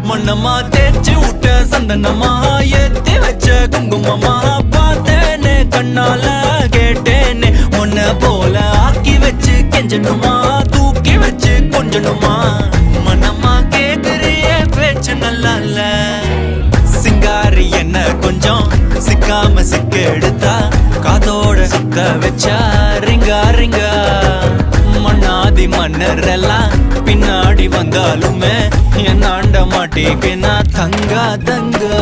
மண்ணம்மா தேய்ச்சி விட்ட சந்தனமா ஏத்தி வச்ச குங்குமமா பார்த்தேனே கண்ணால கேட்டேனே உன்ன போல ஆக்கி வச்சு கெஞ்சணுமா தூக்கி வச்சு கொஞ்சணுமா மனமா கேக்குறிய பேச்சு நல்லா இல்ல சிங்காரி என்ன கொஞ்சம் சிக்காம சிக்க எடுத்தா காதோட சுத்த வச்சா ரிங்கா ரிங்கா மண்ணாதி மன்னர் எல்லாம் பின்னாடி வந்தாலுமே என் ஆண்ட மாட்டேக்கு நான் தங்கா தங்கா